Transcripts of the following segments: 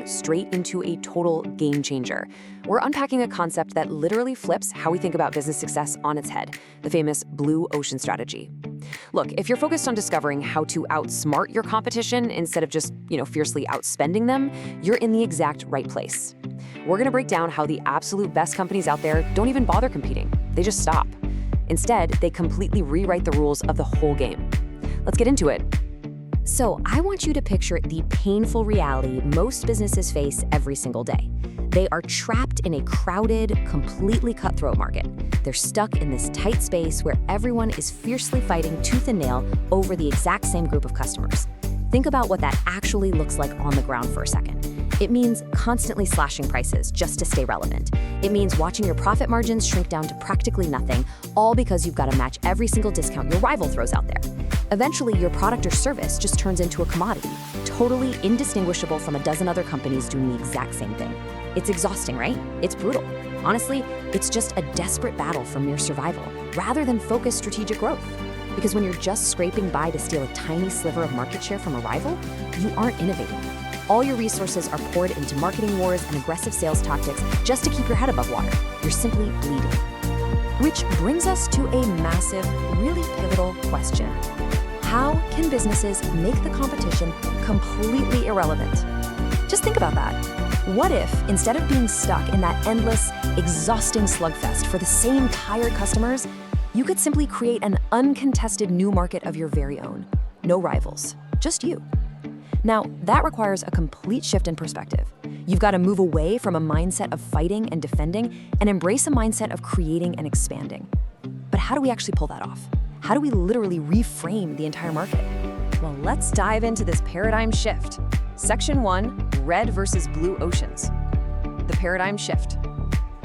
straight into a total game changer. We're unpacking a concept that literally flips how we think about business success on its head, the famous blue ocean strategy. Look, if you're focused on discovering how to outsmart your competition instead of just, fiercely outspending them, you're in the exact right place. We're going to break down how the absolute best companies out there don't even bother competing. They just stop. Instead, they completely rewrite the rules of the whole game. Let's get into it. So I want you to picture the painful reality most businesses face every single day. They are trapped in a crowded, completely cutthroat market. They're stuck in this tight space where everyone is fiercely fighting tooth and nail over the exact same group of customers. Think about what that actually looks like on the ground for a second. It means constantly slashing prices just to stay relevant. It means watching your profit margins shrink down to practically nothing, all because you've got to match every single discount your rival throws out there. Eventually, your product or service just turns into a commodity, totally indistinguishable from a dozen other companies doing the exact same thing. It's exhausting, right? It's brutal. Honestly, it's just a desperate battle for mere survival, rather than focused strategic growth. Because when you're just scraping by to steal a tiny sliver of market share from a rival, you aren't innovating. All your resources are poured into marketing wars and aggressive sales tactics just to keep your head above water. You're simply bleeding. Which brings us to a massive, really pivotal question. How can businesses make the competition completely irrelevant? Just think about that. What if, instead of being stuck in that endless, exhausting slugfest for the same tired customers, you could simply create an uncontested new market of your very own? No rivals, just you. Now, that requires a complete shift in perspective. You've got to move away from a mindset of fighting and defending and embrace a mindset of creating and expanding. But how do we actually pull that off? How do we literally reframe the entire market? Well, let's dive into this paradigm shift. Section 1, red versus blue oceans. The paradigm shift.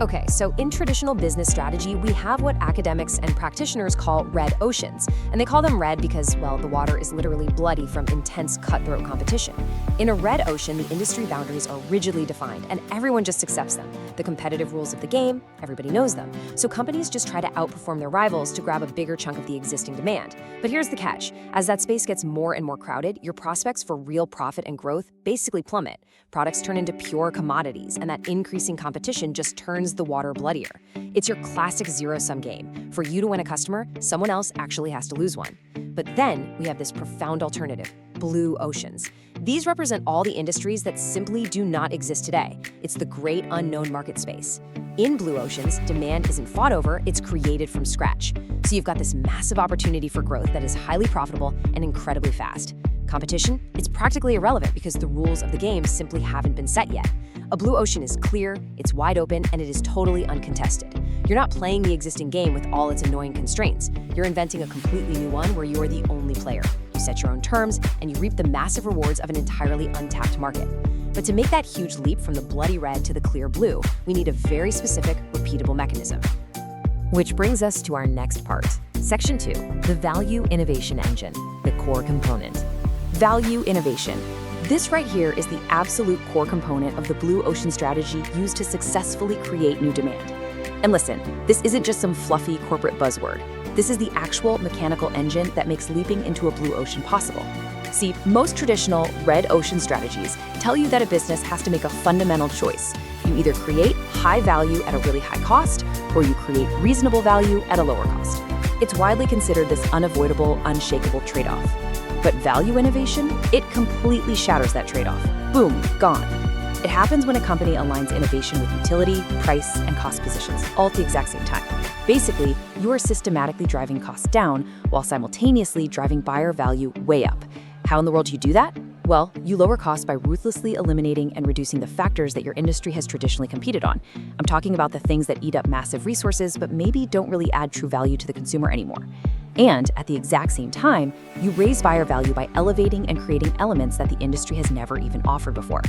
Okay, so in traditional business strategy, we have what academics and practitioners call red oceans. And they call them red because, well, the water is literally bloody from intense cutthroat competition. In a red ocean, the industry boundaries are rigidly defined and everyone just accepts them. The competitive rules of the game, everybody knows them. So companies just try to outperform their rivals to grab a bigger chunk of the existing demand. But here's the catch. As that space gets more and more crowded, your prospects for real profit and growth basically plummet. Products turn into pure commodities, and that increasing competition just turns the water bloodier. It's your classic zero-sum game. For you to win a customer, someone else actually has to lose one. But then we have this profound alternative, blue oceans. These represent all the industries that simply do not exist today. It's the great unknown market space. In blue oceans, demand isn't fought over, it's created from scratch. So you've got this massive opportunity for growth that is highly profitable and incredibly fast. Competition? It's practically irrelevant because the rules of the game simply haven't been set yet. A blue ocean is clear, it's wide open, and it is totally uncontested. You're not playing the existing game with all its annoying constraints. You're inventing a completely new one where you are the only player. You set your own terms, and you reap the massive rewards of an entirely untapped market. But to make that huge leap from the bloody red to the clear blue, we need a very specific, repeatable mechanism. Which brings us to our next part. Section 2, the value innovation engine, the core component. Value innovation. This right here is the absolute core component of the blue ocean strategy used to successfully create new demand. And listen, this isn't just some fluffy corporate buzzword. This is the actual mechanical engine that makes leaping into a blue ocean possible. See, most traditional red ocean strategies tell you that a business has to make a fundamental choice. You either create high value at a really high cost, or you create reasonable value at a lower cost. It's widely considered this unavoidable, unshakable trade-off. But value innovation, it completely shatters that trade-off. Boom, gone. It happens when a company aligns innovation with utility, price, and cost positions, all at the exact same time. Basically, you are systematically driving costs down while simultaneously driving buyer value way up. How in the world do you do that? Well, you lower costs by ruthlessly eliminating and reducing the factors that your industry has traditionally competed on. I'm talking about the things that eat up massive resources but maybe don't really add true value to the consumer anymore. And at the exact same time, you raise buyer value by elevating and creating elements that the industry has never even offered before.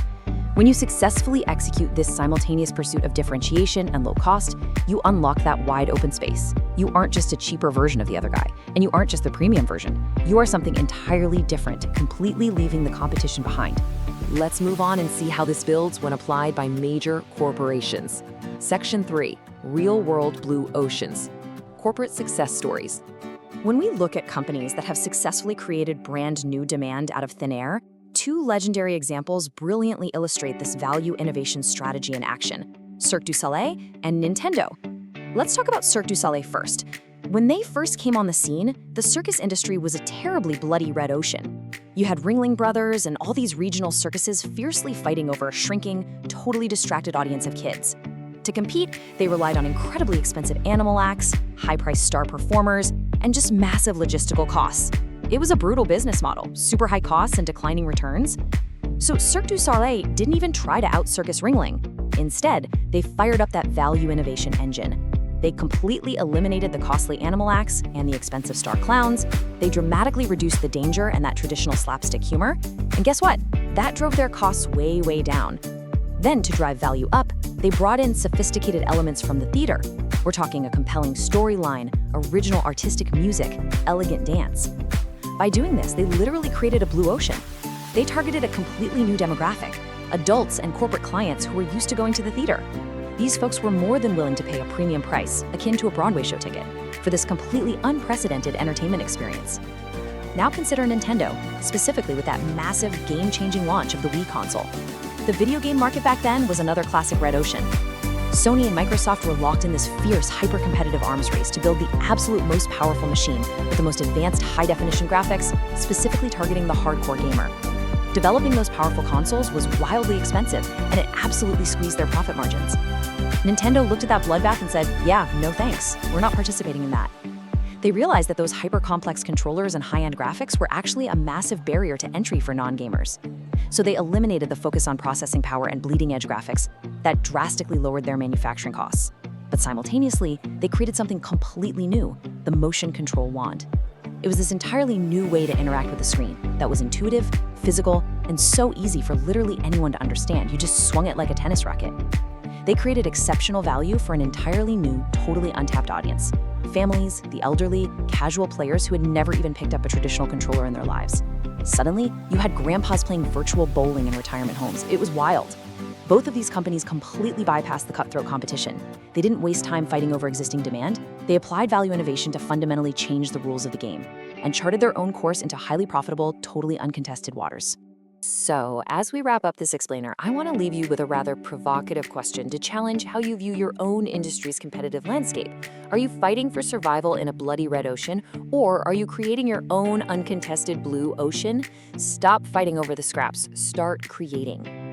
When you successfully execute this simultaneous pursuit of differentiation and low cost, you unlock that wide open space. You aren't just a cheaper version of the other guy, and you aren't just the premium version. You are something entirely different, completely leaving the competition behind. Let's move on and see how this builds when applied by major corporations. Section 3, real-world blue oceans. Corporate success stories. When we look at companies that have successfully created brand new demand out of thin air, two legendary examples brilliantly illustrate this value innovation strategy in action: Cirque du Soleil and Nintendo. Let's talk about Cirque du Soleil first. When they first came on the scene, the circus industry was a terribly bloody red ocean. You had Ringling Brothers and all these regional circuses fiercely fighting over a shrinking, totally distracted audience of kids. To compete, they relied on incredibly expensive animal acts, high-priced star performers, and just massive logistical costs. It was a brutal business model, super high costs and declining returns. So Cirque du Soleil didn't even try to out-circus Ringling. Instead, they fired up that value innovation engine. They completely eliminated the costly animal acts and the expensive star clowns. They dramatically reduced the danger and that traditional slapstick humor. And guess what? That drove their costs way, way down. Then, to drive value up, they brought in sophisticated elements from the theater. We're talking a compelling storyline, original artistic music, elegant dance. By doing this, they literally created a blue ocean. They targeted a completely new demographic, adults and corporate clients who were used to going to the theater. These folks were more than willing to pay a premium price, akin to a Broadway show ticket, for this completely unprecedented entertainment experience. Now consider Nintendo, specifically with that massive, game-changing launch of the Wii console. The video game market back then was another classic red ocean. Sony and Microsoft were locked in this fierce, hyper-competitive arms race to build the absolute most powerful machine with the most advanced high-definition graphics, specifically targeting the hardcore gamer. Developing those powerful consoles was wildly expensive, and it absolutely squeezed their profit margins. Nintendo looked at that bloodbath and said, yeah, no thanks, we're not participating in that. They realized that those hyper-complex controllers and high-end graphics were actually a massive barrier to entry for non-gamers. So they eliminated the focus on processing power and bleeding-edge graphics that drastically lowered their manufacturing costs. But simultaneously, they created something completely new, the motion control wand. It was this entirely new way to interact with the screen that was intuitive, physical, and so easy for literally anyone to understand. You just swung it like a tennis racket. They created exceptional value for an entirely new, totally untapped audience. Families, the elderly, casual players who had never even picked up a traditional controller in their lives. Suddenly, you had grandpas playing virtual bowling in retirement homes. It was wild. Both of these companies completely bypassed the cutthroat competition. They didn't waste time fighting over existing demand. They applied value innovation to fundamentally change the rules of the game and charted their own course into highly profitable, totally uncontested waters. So, as we wrap up this explainer, I want to leave you with a rather provocative question to challenge how you view your own industry's competitive landscape. Are you fighting for survival in a bloody red ocean, or are you creating your own uncontested blue ocean? Stop fighting over the scraps. Start creating.